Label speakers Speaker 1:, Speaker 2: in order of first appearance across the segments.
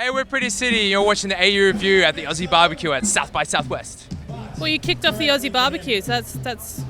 Speaker 1: Hey, we're Pretty City. You're watching the AU review at the Aussie BBQ at South by Southwest.
Speaker 2: Well, you kicked off the Aussie BBQ, so that's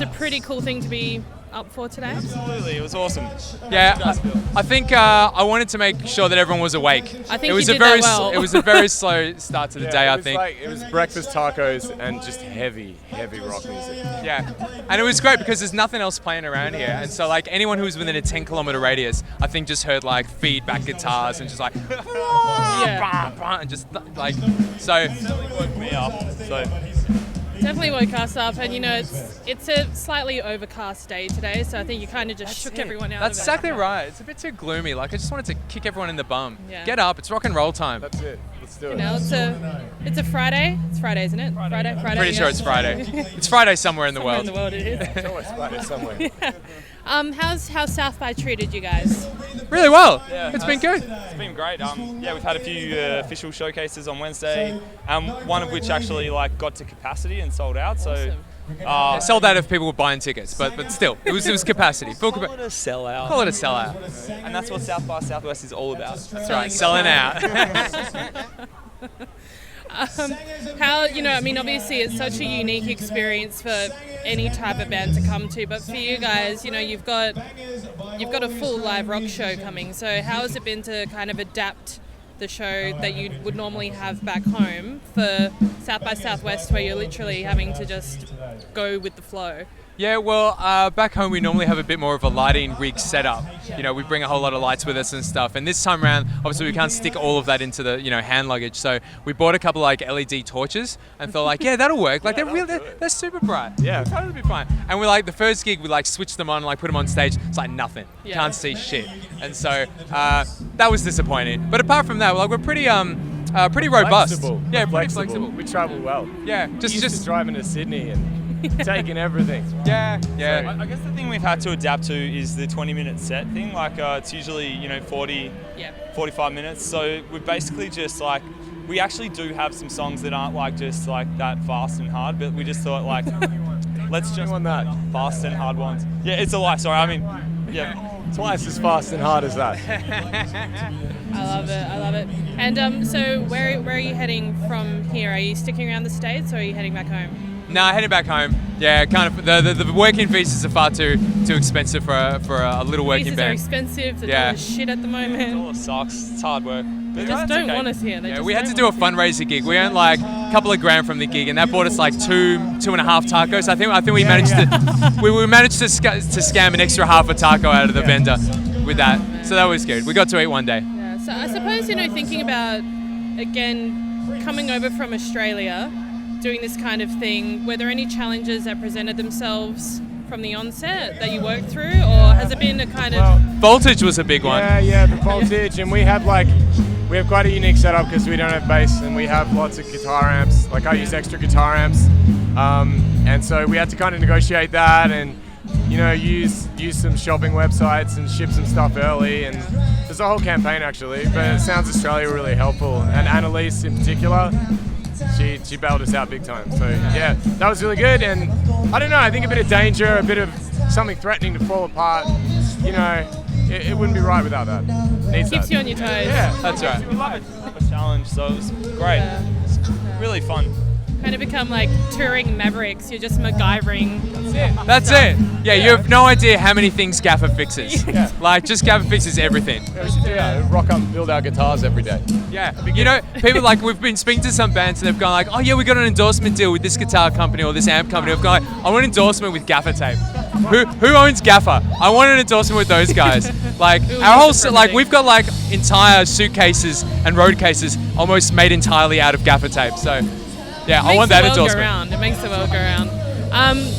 Speaker 2: a pretty cool thing to be up for today.
Speaker 3: Absolutely, it was awesome.
Speaker 1: Yeah, I think I wanted to make sure that everyone was awake.
Speaker 2: I think
Speaker 1: it was
Speaker 2: you did that well.
Speaker 1: It was a very slow start to the day, I think.
Speaker 3: It was breakfast tacos and just heavy rock music.
Speaker 1: Yeah, and it was great because there's nothing else playing around here, and so like anyone who was within a 10-kilometer radius, I think just heard like feedback guitars and just like, and just like so.
Speaker 3: Definitely woke me up. So.
Speaker 2: Definitely woke us up, and you know it's a slightly overcast day today, so I think you kind of just shook everyone out.
Speaker 1: That's
Speaker 2: of it.
Speaker 1: exactly right. It's a bit too gloomy. Like I just wanted to kick everyone in the bum.
Speaker 2: Yeah.
Speaker 1: Get up! It's rock and roll time.
Speaker 3: That's it. Let's do it.
Speaker 2: You know, it's a Friday. It's Friday, isn't it? Friday.
Speaker 1: Pretty sure it's Friday. It's Friday somewhere in the
Speaker 2: Somewhere
Speaker 1: world.
Speaker 2: in the world it is.
Speaker 3: It's always Friday somewhere.
Speaker 2: Yeah. How's South by treated you guys?
Speaker 1: Really well.
Speaker 3: Yeah,
Speaker 1: it's been good.
Speaker 3: It's been great. Yeah, we've had a few official showcases on Wednesday, one of which actually like got to capacity and sold out. So
Speaker 2: Awesome.
Speaker 1: Sold out if people were buying tickets, but still, it was capacity. Full
Speaker 3: call it a sellout.
Speaker 1: Call it a sellout.
Speaker 3: And that's what South by Southwest is all about.
Speaker 1: That's right, selling out.
Speaker 2: How, you know, I mean, obviously it's such a unique experience for any type of band to come to, but for you guys, you know, you've got a full live rock show coming. So how has it been to kind of adapt the show that you would normally have back home for South by Southwest, where you're literally having to just go with the flow?
Speaker 1: Yeah, well, back home we normally have a bit more of a lighting rig setup. You know, we bring a whole lot of lights with us and stuff. And this time around, obviously we can't stick all of that into the, you know, hand luggage. So we bought a couple like LED torches and thought like, yeah, that'll work. Like they're super bright.
Speaker 3: Yeah.
Speaker 1: It'll totally be fine. And we're like, the first gig, we like switched them on, like put them on stage. It's like nothing.
Speaker 2: Yeah.
Speaker 1: Can't see shit. And so that was disappointing. But apart from that, we're pretty robust.
Speaker 3: Flexible.
Speaker 1: Yeah,
Speaker 3: We're
Speaker 1: pretty flexible.
Speaker 3: We travel well.
Speaker 1: Yeah,
Speaker 3: Just driving to Sydney and taking everything.
Speaker 1: Yeah.
Speaker 3: I guess the thing we've had to adapt to is the 20-minute set thing. Like it's usually, you know, 45 minutes. So we're basically just like, we actually do have some songs that aren't like just like that fast and hard, but we just thought like, let's just on that fast and hard ones. Yeah, it's a lie. Sorry, I mean, yeah. Twice as fast and hard as that.
Speaker 2: I love it. And so where are you heading from here? Are you sticking around the States or are you heading back home?
Speaker 1: No, heading back home. Yeah, kind of. The working visas are far too expensive for a little working
Speaker 2: Visas
Speaker 1: band.
Speaker 2: are expensive. The
Speaker 1: Yeah.
Speaker 2: dollar's shit at the moment.
Speaker 3: Oh, it sucks. It's hard work.
Speaker 2: They just don't want us here. They
Speaker 1: Yeah,
Speaker 2: just
Speaker 1: we had
Speaker 2: don't
Speaker 1: to do a
Speaker 2: want us
Speaker 1: fundraiser gig. We earned like a couple of grand from the gig, and that bought us like two and a half tacos. I think we managed to we managed to scam an extra half a taco out of the vendor with that. So that was good. We got to eat one day.
Speaker 2: Yeah, so I suppose, you know, thinking about, again, coming over from Australia, doing this kind of thing, were there any challenges that presented themselves from the onset that you worked through, or has it been a kind of...
Speaker 1: Voltage was a big one.
Speaker 3: Yeah, the voltage, and we have quite a unique setup because we don't have bass, and we have lots of guitar amps. Like I use extra guitar amps, and so we had to kind of negotiate that, and you know, use some shopping websites and ship some stuff early, and there's a whole campaign actually. But Sounds Australia were really helpful, and Annalise in particular. She bailed us out big time. So yeah, that was really good. And I don't know, I think a bit of danger, a bit of something threatening to fall apart, you know, it wouldn't be right without that.
Speaker 2: Keeps you on your toes.
Speaker 3: Yeah,
Speaker 1: That's right.
Speaker 3: We love a challenge, so it was great.
Speaker 2: Yeah.
Speaker 3: It's really fun.
Speaker 2: Kind of become like touring mavericks. You're just MacGyvering.
Speaker 1: That's it. Yeah, you have no idea how many things Gaffer fixes.
Speaker 3: Yeah.
Speaker 1: Like, just Gaffer fixes everything.
Speaker 3: Yeah, we should do that. Rock up and build our guitars every day.
Speaker 1: Yeah, you know, people like, we've been speaking to some bands and they've gone like, oh yeah, we got an endorsement deal with this guitar company or this amp company. I've gone like, I want an endorsement with Gaffer tape. Who owns Gaffer? I want an endorsement with those guys. Like our whole, like we've got like entire suitcases and road cases almost made entirely out of Gaffer tape. So yeah, I want that endorsement.
Speaker 2: It makes the world go round.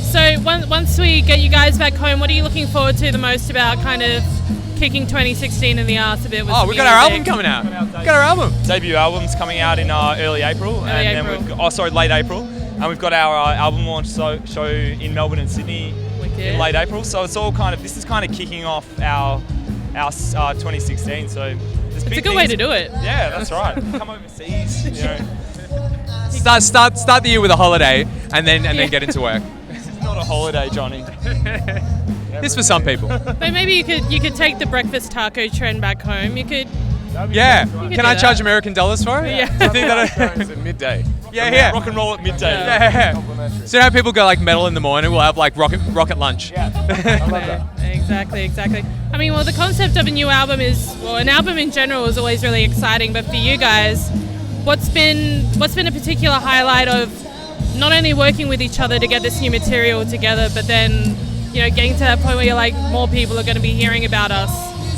Speaker 2: So once we get you guys back home, what are you looking forward to the most about kind of kicking 2016 in the arse a bit with
Speaker 1: Oh, we got our album coming out. We got our album.
Speaker 3: Debut album's coming out in early April. Then late April. And we've got our album launch show in Melbourne and Sydney in late April. So it's all this is kind of kicking off our 2016. So
Speaker 2: it's a good way to do it.
Speaker 3: Yeah, that's right. Come overseas, you know.
Speaker 1: Start the year with a holiday and then get into work.
Speaker 3: This is not a holiday, Johnny.
Speaker 1: This for some people.
Speaker 2: But maybe you could take the breakfast taco trend back home. You could
Speaker 1: Yeah.
Speaker 2: can
Speaker 1: Can
Speaker 2: do
Speaker 1: I
Speaker 2: that.
Speaker 1: charge American dollars for it?
Speaker 2: Yeah.
Speaker 1: Do you think that?
Speaker 3: It's at midday.
Speaker 1: Yeah.
Speaker 4: Rock and roll at midday.
Speaker 1: Yeah. So now people go like metal in the morning. We'll have like rocket lunch.
Speaker 3: Yeah, I love that.
Speaker 2: Exactly. I mean, well, the concept of a new album an album in general is always really exciting, but for you guys, what's been a particular highlight of not only working with each other to get this new material together, but then, you know, getting to that point where you're like, more people are going to be hearing about us,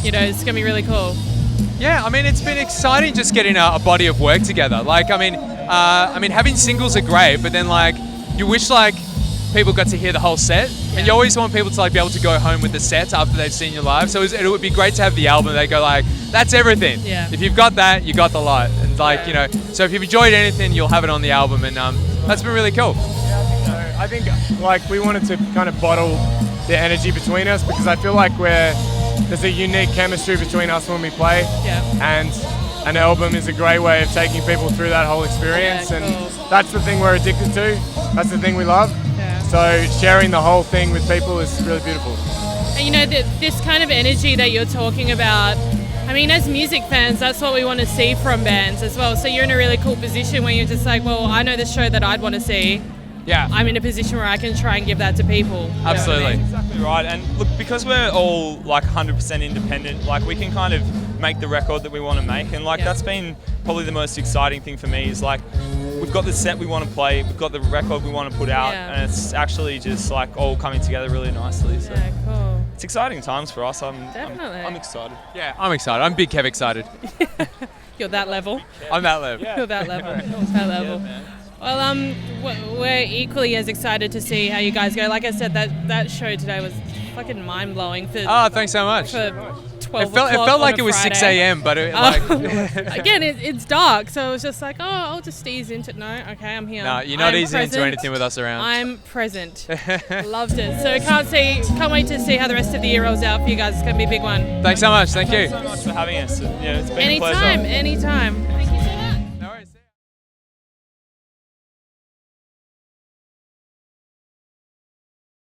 Speaker 2: you know, it's going to be really cool.
Speaker 1: Yeah, I mean, it's been exciting just getting a body of work together. Like, I mean, having singles are great, but then like, you wish like people got to hear the whole set, and you always want people to like be able to go home with the set after they've seen you live. So it would be great to have the album. They go like, that's everything.
Speaker 2: Yeah.
Speaker 1: If you've got that, you got the lot. And like, you know, so if you've enjoyed anything, you'll have it on the album, and that's been really cool.
Speaker 3: I think like we wanted to kind of bottle the energy between us, because I feel like there's a unique chemistry between us when we play.
Speaker 2: Yeah.
Speaker 3: And an album is a great way of taking people through that whole experience,
Speaker 2: Yeah,
Speaker 3: and
Speaker 2: cool.
Speaker 3: that's the thing we're addicted to. That's the thing we love.
Speaker 2: Yeah.
Speaker 3: So sharing the whole thing with people is really beautiful.
Speaker 2: And you know, this kind of energy that you're talking about, I mean, as music fans, that's what we want to see from bands as well. So you're in a really cool position where you're just like, well, I know the show that I'd want to see.
Speaker 1: Yeah.
Speaker 2: I'm in a position where I can try and give that to people. You know what I
Speaker 1: Absolutely.
Speaker 2: mean?
Speaker 4: Exactly right. And look, because we're all like 100% independent, like we can kind of make the record that we want to make, and like
Speaker 2: Yeah.
Speaker 4: that's been probably the most exciting thing for me is like we've got the set we want to play, we've got the record we want to put out,
Speaker 2: Yeah.
Speaker 4: and it's actually just like all coming together really nicely. So
Speaker 2: Yeah, cool.
Speaker 4: it's exciting times for us.
Speaker 2: Definitely.
Speaker 4: I'm excited.
Speaker 1: Yeah, I'm excited. I'm big Kev excited.
Speaker 2: You're that level.
Speaker 1: I'm that level.
Speaker 2: You're that level. That level. Well, we're equally as excited to see how you guys go. Like I said, that show today was fucking mind blowing for
Speaker 1: Oh, thanks so much.
Speaker 2: for 12
Speaker 1: It felt
Speaker 2: o'clock on
Speaker 1: like
Speaker 2: a
Speaker 1: it was 6
Speaker 2: Friday.
Speaker 1: a.m., but it, like,
Speaker 2: Again, it's dark, so it was just like, oh, I'll just ease into it. No, okay, I'm here.
Speaker 1: no, you're not
Speaker 2: I'm
Speaker 1: easing into
Speaker 2: present.
Speaker 1: anything with us around.
Speaker 2: I'm present. Loved it. So can't wait to see how the rest of the year rolls out for you guys. It's gonna be a big one.
Speaker 1: Thanks so much. Thank you.
Speaker 4: Thanks so much for having us. Yeah, it's been a pleasure.
Speaker 2: Anytime.